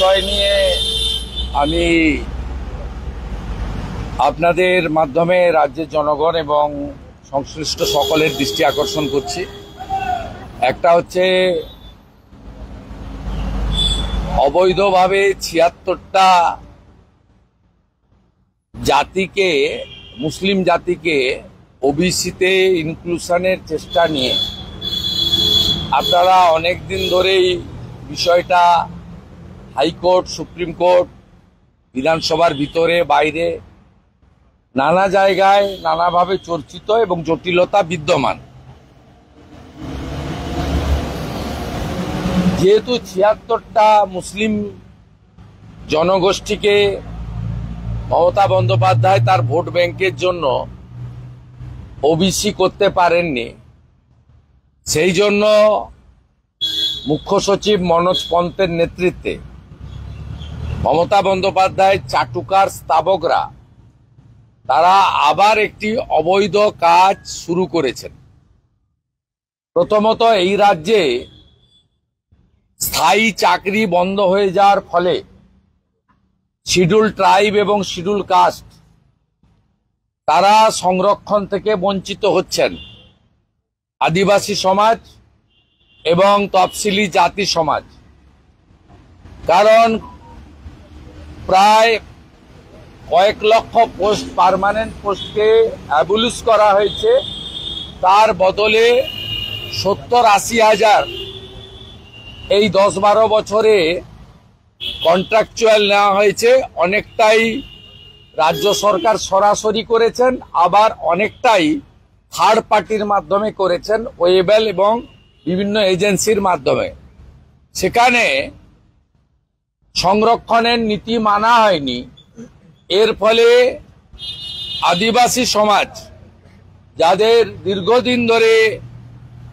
বিষয় নিয়ে আমি আপনাদের মাধ্যমে রাজ্যের জনগণ এবং সংশ্লিষ্ট সকলের দৃষ্টি আকর্ষণ করছি। একটা হচ্ছে অবৈধভাবে ৭৬টা জাতিকে, মুসলিম জাতিকে ওবিসিতে ইনক্লুশনের চেষ্টা নিয়ে আপনারা অনেক দিন ধরেই বিষয়টা হাইকোর্ট, সুপ্রিম কোর্ট, বিধানসভার ভিতরে বাইরে নানা জায়গায় নানাভাবে চর্চিত এবং জটিলতা বিদ্যমান। যেহেতু ৭৬টা মুসলিম জনগোষ্ঠীকে মমতা বন্দ্যোপাধ্যায় তার ভোট ব্যাংকের জন্য ওবিসি করতে পারেননি, সেই জন্য মুখ্য সচিব মনোজ পন্তের নেতৃত্বে মমতা বন্দ্যোপাধ্যায় চাটুকার স্তাবকরা তারা আবার একটি অবৈধ কাজ শুরু করেছেন। প্রথমত, এই রাজ্যে স্থায়ী চাকরি বন্ধ হয়ে যাওয়ার ফলে শিডিউল ট্রাইব এবং শিডিউল কাস্ট তারা সংরক্ষণ থেকে বঞ্চিত হচ্ছেন। আদিবাসী সমাজ এবং তফসিলি জাতি সমাজ, কারণ প্রায় কয়েক লক্ষ পোস্ট, পার্মানেন্ট পোস্টকে অ্যাবলিশ করা হয়েছে, তার বদলে ৭০-৮০ হাজার এই ১০-১২ বছরে কন্ট্রাকচুয়াল নেওয়া হয়েছে। অনেকটাই রাজ্য সরকার সরাসরি করেছেন, আবার অনেকটাই থার্ড পার্টির মাধ্যমে করেছেন, ওয়েবেল এবং বিভিন্ন এজেন্সির মাধ্যমে। সেখানে সংরক্ষণের নীতি মানা হয়নি। এর ফলে আদিবাসী সমাজ, যাদের দীর্ঘদিন ধরে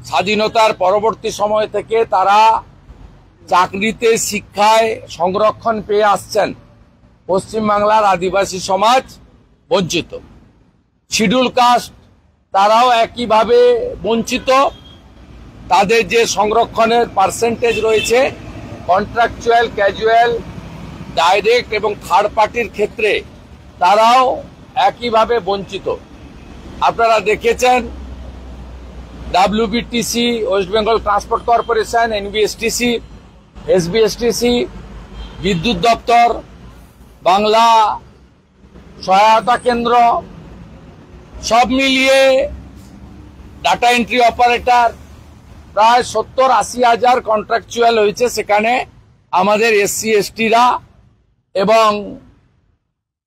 স্বাধীনতার পরবর্তী সময় থেকে তারা চাকরিতে, শিক্ষায় সংরক্ষণ পেয়ে আসছেন, পশ্চিমবাংলার আদিবাসী সমাজ বঞ্চিত। শিডিউল কাস্ট তারাও একইভাবে বঞ্চিত। তাদের যে সংরক্ষণের পার্সেন্টেজ রয়েছে কন্ট্রাকচুয়াল, ক্যাজুয়াল, ডাইরেক্ট এবং থার্ড পার্টির ক্ষেত্রে তারাও একইভাবে বঞ্চিত। আপনারা দেখেছেন WBTC, West Bengal transport corporation, NBSTC, SBSTC, বিদ্যুৎ দপ্তর, বাংলা সহায়তা কেন্দ্র, সব মিলিয়ে ডাটা এন্ট্রি অপারেটর প্রায় ৭০-৮০ হাজার কন্ট্রাকচুয়াল হয়েছে। সেখানে আমাদের SC STরা এবং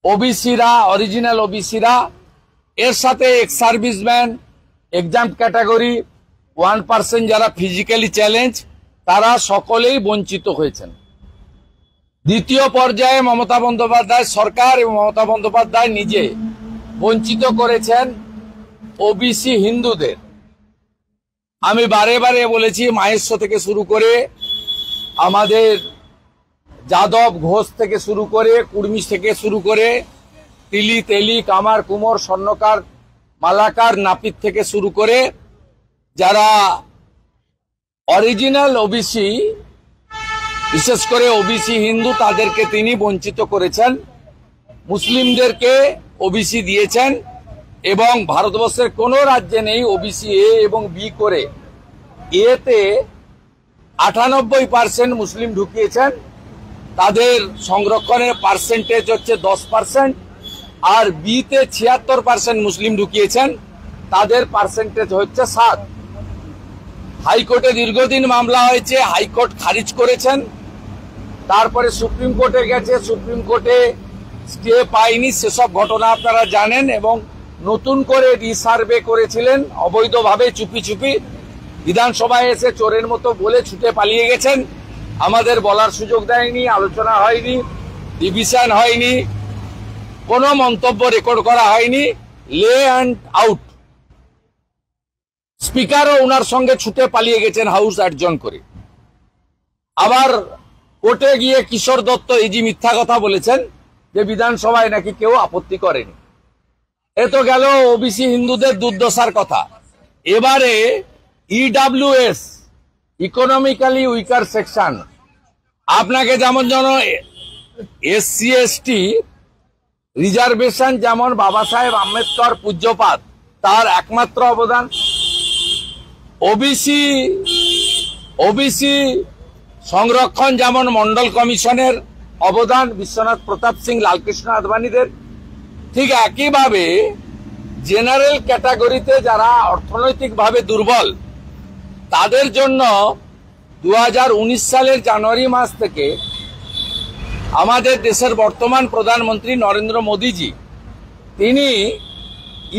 ওবিসিরা, অরিজিনাল ওবিসিরা, এর সাথে এক্স সার্ভিসম্যান, এক্সাম্পট ক্যাটাগরি, 1% যারা ফিজিক্যালি চ্যালেঞ্জ, তারা সকলেই বঞ্চিত হয়েছেন। দ্বিতীয় পর্যায়ে মমতা বন্দ্যোপাধ্যায় সরকার এবং মমতা বন্দ্যোপাধ্যায় নিজে বঞ্চিত করেছেন ওবিসি হিন্দুদের। আমি বারে বারে বলেছি, মাহেশ্ব থেকে শুরু করে আমাদের যাদব, ঘোষ থেকে শুরু করে, কুর্মি থেকে শুরু করে, তিলি, তেলি, কামার, কুমোর, স্বর্ণকার, মালাকার, নাপিত থেকে শুরু করে যারা অরিজিনাল ওবিসি, বিশেষ করে ওবিসি হিন্দু, তাদেরকে তিনি বঞ্চিত করেছেন। মুসলিমদেরকে ওবিসি দিয়েছেন এবং ভারতবর্ষের কোনো রাজ্যে নেই ওবিসি এ এবং বি করে। এতে 98% মুসলিম ঢুকিয়েছেন, তাদের সংরক্ষণের পার্সেন্টেজ হচ্ছে 10%, আর বিতে 76% মুসলিম ঢুকিয়েছেন, তাদের পার্সেন্টেজ হচ্ছে 7। হাইকোর্টে দীর্ঘদিন মামলা হয়েছে, হাইকোর্ট খারিজ করেছেন, তারপরে সুপ্রিম কোর্টে গেছে, সুপ্রিম কোর্টে স্টে পায়নি, সেসব ঘটনা আপনারা জানেন। এবং নতুন করে রিসার্ভে করেছিলেন অবৈধভাবে, চুপি চুপি, বিধানসভায় এসে চোরের মতো বলে ছুটে পালিয়ে গেছেন। আমাদের বলার সুযোগ দেয়নি, আলোচনা হয়নি, ডিভিশন হয়নি, কোনো মন্তব্য রেকর্ড করা হয়নি, লে অ্যান্ড আউট। স্পিকারও ওনার সঙ্গে ছুটে পালিয়ে গেছেন হাউস অ্যাডজন করে। আবার কোর্টে গিয়ে কিশোর দত্ত এজি মিথ্যা কথা বলেছেন যে বিধানসভায় নাকি কেউ আপত্তি করেনি। এ তো গেল ওবিসি হিন্দুদের দুর্দশার কথা। এবারে ইডব্লিউএস, ইকোনমিক্যালি উইকার সেকশন, আপনাকে যেমন যেন এসসি এসটি রিজার্ভেশন যেমন বাবা সাহেব আম্বেদকর পূজ্যপাত তার একমাত্র অবদান, ওবিসি সংরক্ষণ যেমন মন্ডল কমিশনের অবদান বিশ্বনাথ প্রতাপ সিং লালকৃষ্ণ আদবানীদের, ঠিক একইভাবে জেনারেল ক্যাটাগরিতে যারা অর্থনৈতিকভাবে দুর্বল তাদের জন্য 2019 সালের জানুয়ারি মাস থেকে আমাদের দেশের বর্তমান প্রধানমন্ত্রী নরেন্দ্র মোদীজি তিনি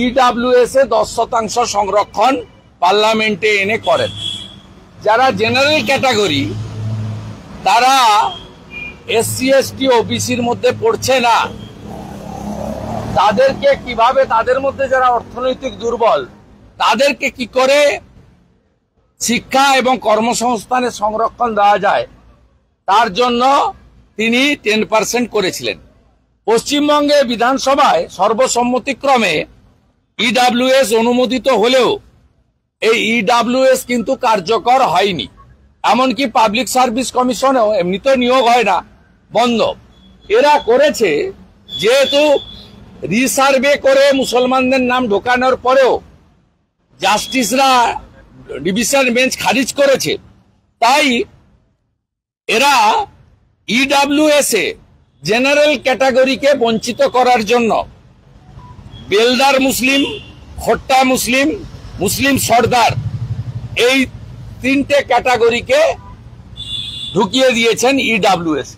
ইডব্লিউএস এ 10% সংরক্ষণ পার্লামেন্টে এনে করেন। যারা জেনারেল ক্যাটাগরি তারা এসসি এসটি ওবিসির মধ্যে পড়ছে না, তাদেরকে কিভাবে, তাদের মধ্যে যারা অর্থনৈতিক দুর্বল তাদেরকে কি করে শিক্ষা এবং কর্মসংস্থানের সংরক্ষণ দেওয়া যায় তার জন্য তিনি 10% করেছিলেন। পশ্চিমবঙ্গে বিধানসভায় সর্বসম্মতিক্রমে ইডব্লিউএস অনুমোদিত হলেও এই ইডব্লিউএস কিন্তু কার্যকর হয়নি। এমনকি পাবলিক সার্ভিস কমিশনেও এমনিতে নিয়োগ হয় না, বন্ধ। এরা করেছে যেহেতু রিসার্ভে করে মুসলমানদের নাম ঢোকানোর পরেও জাস্টিসরা ডিভিশন বেঞ্চ খারিজ করেছে, তাই এরা ইডব্লিউএস এ জেনারেল ক্যাটাগরিকে বঞ্চিত করার জন্য বেলদার মুসলিম, খোট্টা মুসলিম, মুসলিম সর্দার এই তিনটে ক্যাটাগরিকে ঢুকিয়ে দিয়েছেন ইডব্লিউএস।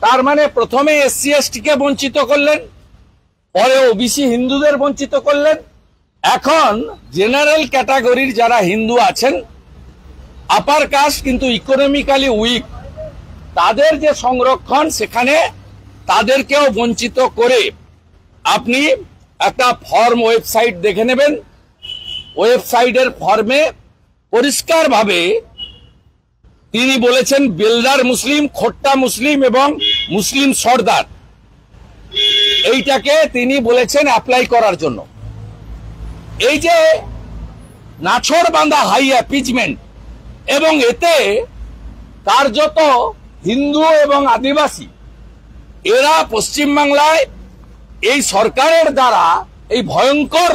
তার মানে প্রথমে এসসি এসটি কে বঞ্চিত করলেন, পরে ওবিসি হিন্দুদের বঞ্চিত করলেন, এখন জেনারেল ক্যাটাগরির যারা হিন্দু আছেন আপার কাস্ট কিন্তু ইকোনমিক্যালি উইক তাদের যে সংরক্ষণ সেখানে তাদেরকেও বঞ্চিত করে আপনি একটা ফর্ম ওয়েবসাইট দেখে নেবেন। ওয়েবসাইটের ফর্মে পরিষ্কারভাবে তিনি বলেছেন বেলদার মুসলিম, খোট্টা মুসলিম এবং মুসলিম সর্দার এইটাকে তিনি বলেছেন অ্যাপ্লাই করার জন্য। এই যে নাছর বাঁধা হাই অ্যাপিচমেন্ট এবং এতে কার্যত হিন্দু এবং আদিবাসী এরা পশ্চিমবাংলায় এই সরকারের দ্বারা, এই ভয়ঙ্কর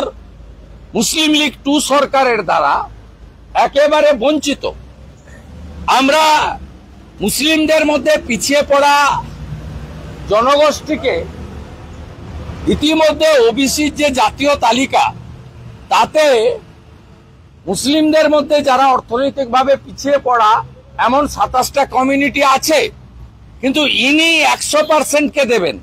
মুসলিম লীগ 2 সরকারের দ্বারা একেবারে বঞ্চিত। আমরা মুসলিমদের মধ্যে পিছিয়ে পড়া জনগোষ্ঠীকে ইতিমধ্যে ওবিসির যে জাতীয় তালিকা তাতে মুসলিমদের মধ্যে যারা অর্থনৈতিকভাবে পিছিয়ে পড়া এমন 27টা কমিউনিটি আছে, কিন্তু ইনি 100% কে দেবেন।